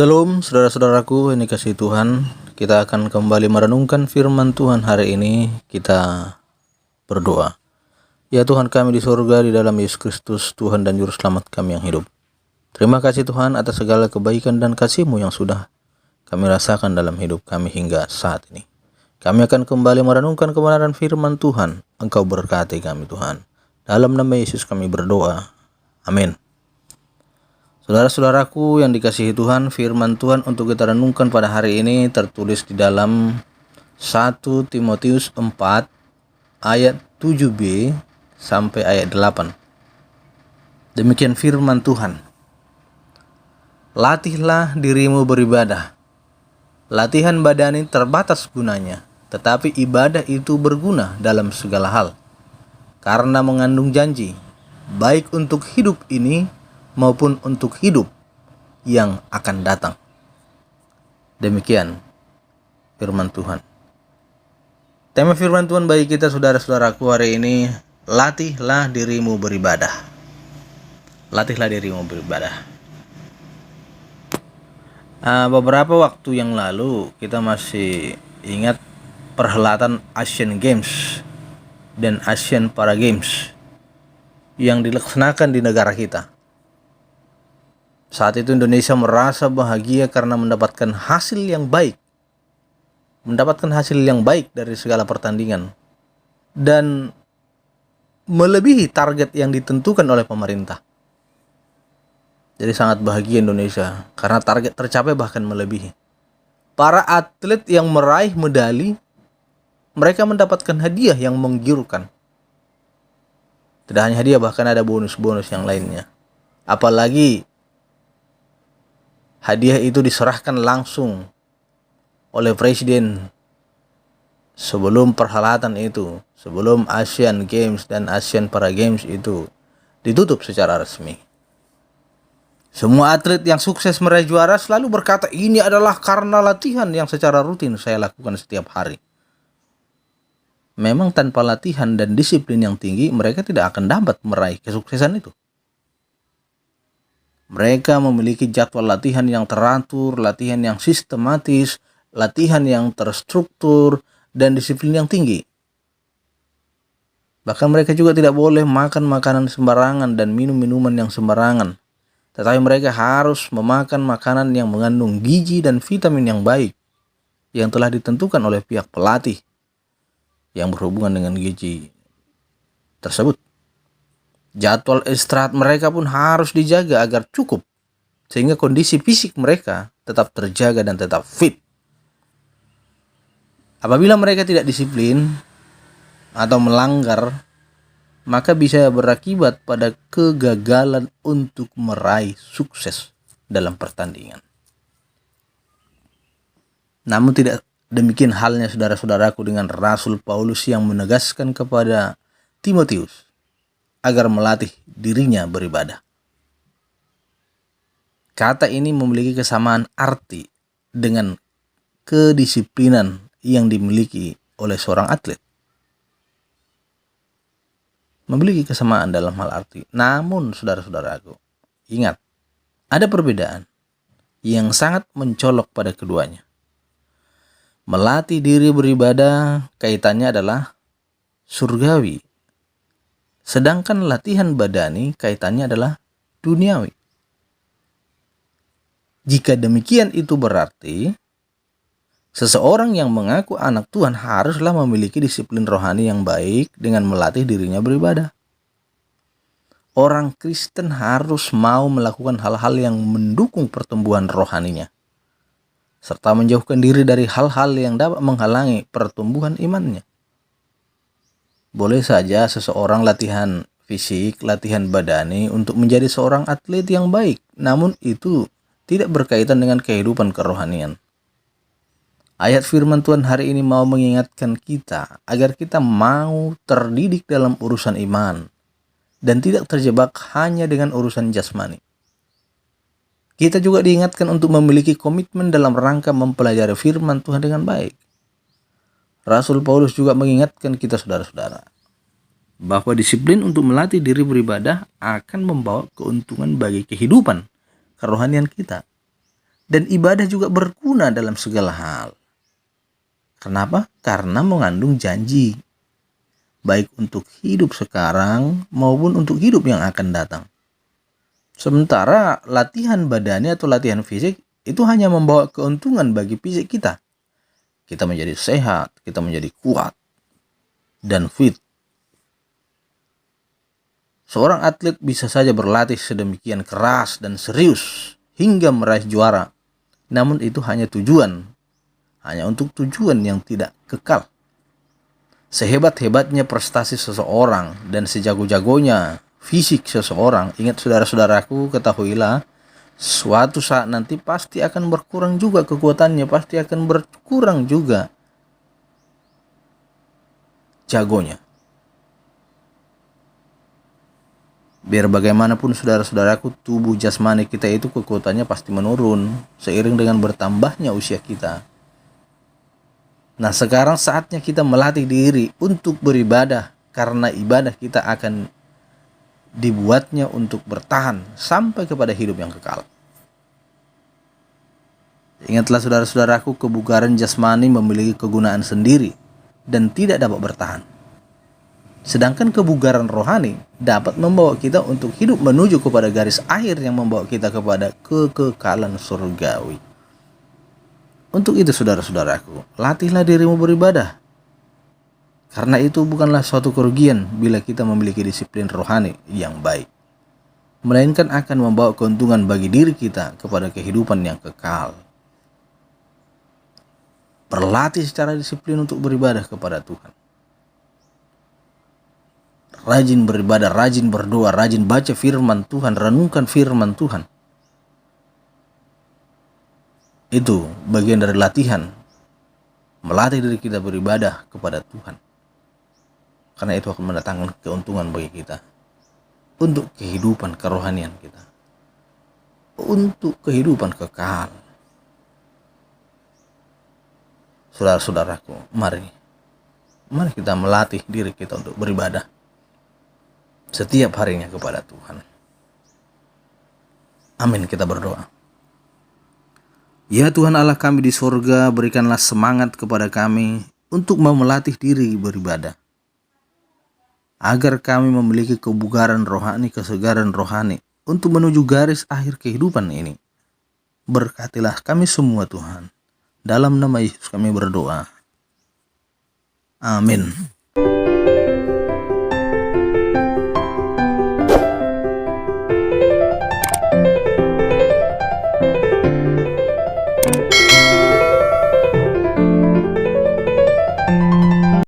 Shalom saudara-saudaraku, ini kasih Tuhan. Kita akan kembali merenungkan firman Tuhan hari ini. Kita berdoa. Ya Tuhan kami di surga, di dalam Yesus Kristus, Tuhan dan Juru Selamat kami yang hidup. Terima kasih Tuhan atas segala kebaikan dan kasih-Mu yang sudah kami rasakan dalam hidup kami hingga saat ini. Kami akan kembali merenungkan kebenaran firman Tuhan. Engkau berkati kami Tuhan. Dalam nama Yesus kami berdoa. Amin. Saudara-saudaraku yang dikasihi Tuhan, firman Tuhan untuk kita renungkan pada hari ini tertulis di dalam 1 Timotius 4 ayat 7b sampai ayat 8. Demikian firman Tuhan. Latihlah dirimu beribadah. Latihan badani terbatas gunanya, tetapi ibadah itu berguna dalam segala hal, karena mengandung janji, baik untuk hidup ini maupun untuk hidup yang akan datang. Demikian firman Tuhan. Tema firman Tuhan bagi kita saudara-saudaraku hari ini, latihlah dirimu beribadah. Latihlah dirimu beribadah. Beberapa waktu yang lalu kita masih ingat perhelatan Asian Games dan Asian Para Games yang dilaksanakan di negara kita. Saat itu Indonesia merasa bahagia karena mendapatkan hasil yang baik. Mendapatkan hasil yang baik dari segala pertandingan. Dan melebihi target yang ditentukan oleh pemerintah. Jadi sangat bahagia Indonesia karena target tercapai bahkan melebihi. Para atlet yang meraih medali, mereka mendapatkan hadiah yang menggiurkan. Tidak hanya hadiah, bahkan ada bonus-bonus yang lainnya. Apalagi hadiah itu diserahkan langsung oleh presiden sebelum perhelatan itu, sebelum Asian Games dan Asian Para Games itu ditutup secara resmi. Semua atlet yang sukses meraih juara selalu berkata, ini adalah karena latihan yang secara rutin saya lakukan setiap hari. Memang tanpa latihan dan disiplin yang tinggi, mereka tidak akan dapat meraih kesuksesan itu. Mereka memiliki jadwal latihan yang teratur, latihan yang sistematis, latihan yang terstruktur, dan disiplin yang tinggi. Bahkan mereka juga tidak boleh makan makanan sembarangan dan minum minuman yang sembarangan. Tetapi mereka harus memakan makanan yang mengandung gizi dan vitamin yang baik, yang telah ditentukan oleh pihak pelatih yang berhubungan dengan gizi tersebut. Jadwal istirahat mereka pun harus dijaga agar cukup, sehingga kondisi fisik mereka tetap terjaga dan tetap fit. Apabila mereka tidak disiplin atau melanggar, maka bisa berakibat pada kegagalan untuk meraih sukses dalam pertandingan. Namun tidak demikian halnya saudara-saudaraku dengan Rasul Paulus yang menegaskan kepada Timotius agar melatih dirinya beribadah. Kata ini memiliki kesamaan arti dengan kedisiplinan yang dimiliki oleh seorang atlet. Memiliki kesamaan dalam hal arti. Namun saudara-saudaraku, ingat, ada perbedaan yang sangat mencolok pada keduanya. Melatih diri beribadah kaitannya adalah surgawi. Sedangkan latihan badani kaitannya adalah duniawi. Jika demikian itu berarti seseorang yang mengaku anak Tuhan haruslah memiliki disiplin rohani yang baik dengan melatih dirinya beribadah. Orang Kristen harus mau melakukan hal-hal yang mendukung pertumbuhan rohaninya, serta menjauhkan diri dari hal-hal yang dapat menghalangi pertumbuhan imannya. Boleh saja seseorang latihan fisik, latihan badani untuk menjadi seorang atlet yang baik, namun itu tidak berkaitan dengan kehidupan kerohanian. Ayat firman Tuhan hari ini mau mengingatkan kita agar kita mau terdidik dalam urusan iman dan tidak terjebak hanya dengan urusan jasmani. Kita juga diingatkan untuk memiliki komitmen dalam rangka mempelajari firman Tuhan dengan baik. Rasul Paulus juga mengingatkan kita saudara-saudara bahwa disiplin untuk melatih diri beribadah akan membawa keuntungan bagi kehidupan kerohanian kita. Dan ibadah juga berguna dalam segala hal. Kenapa? Karena mengandung janji, baik untuk hidup sekarang maupun untuk hidup yang akan datang. Sementara latihan badani atau latihan fisik itu hanya membawa keuntungan bagi fisik kita. Kita menjadi sehat, kita menjadi kuat dan fit. Seorang atlet bisa saja berlatih sedemikian keras dan serius hingga meraih juara. Namun itu hanya untuk tujuan yang tidak kekal. Sehebat-hebatnya prestasi seseorang dan sejago-jagonya fisik seseorang, ingat saudara-saudaraku, ketahuilah, suatu saat nanti pasti akan berkurang juga kekuatannya, pasti akan berkurang juga jagonya. Biar bagaimanapun saudara-saudaraku, tubuh jasmani kita itu kekuatannya pasti menurun seiring dengan bertambahnya usia kita. Nah, sekarang saatnya kita melatih diri untuk beribadah, karena ibadah kita akan dibuatnya untuk bertahan sampai kepada hidup yang kekal. Ingatlah saudara-saudaraku, kebugaran jasmani memiliki kegunaan sendiri dan tidak dapat bertahan. Sedangkan kebugaran rohani dapat membawa kita untuk hidup menuju kepada garis akhir yang membawa kita kepada kekekalan surgawi. Untuk itu saudara-saudaraku, latihlah dirimu beribadah. Karena itu bukanlah suatu kerugian bila kita memiliki disiplin rohani yang baik, melainkan akan membawa keuntungan bagi diri kita kepada kehidupan yang kekal. Berlatih secara disiplin untuk beribadah kepada Tuhan. Rajin beribadah, rajin berdoa, rajin baca firman Tuhan, renungkan firman Tuhan. Itu bagian dari latihan, melatih diri kita beribadah kepada Tuhan. Karena itu akan mendatangkan keuntungan bagi kita, untuk kehidupan kerohanian kita, untuk kehidupan kekal. Saudara-saudaraku, mari kita melatih diri kita untuk beribadah setiap harinya kepada Tuhan. Amin, kita berdoa. Ya Tuhan Allah kami di sorga, berikanlah semangat kepada kami untuk mau melatih diri beribadah, agar kami memiliki kebugaran rohani, kesegaran rohani untuk menuju garis akhir kehidupan ini. Berkatilah kami semua Tuhan. Dalam nama Yesus kami berdoa. Amin.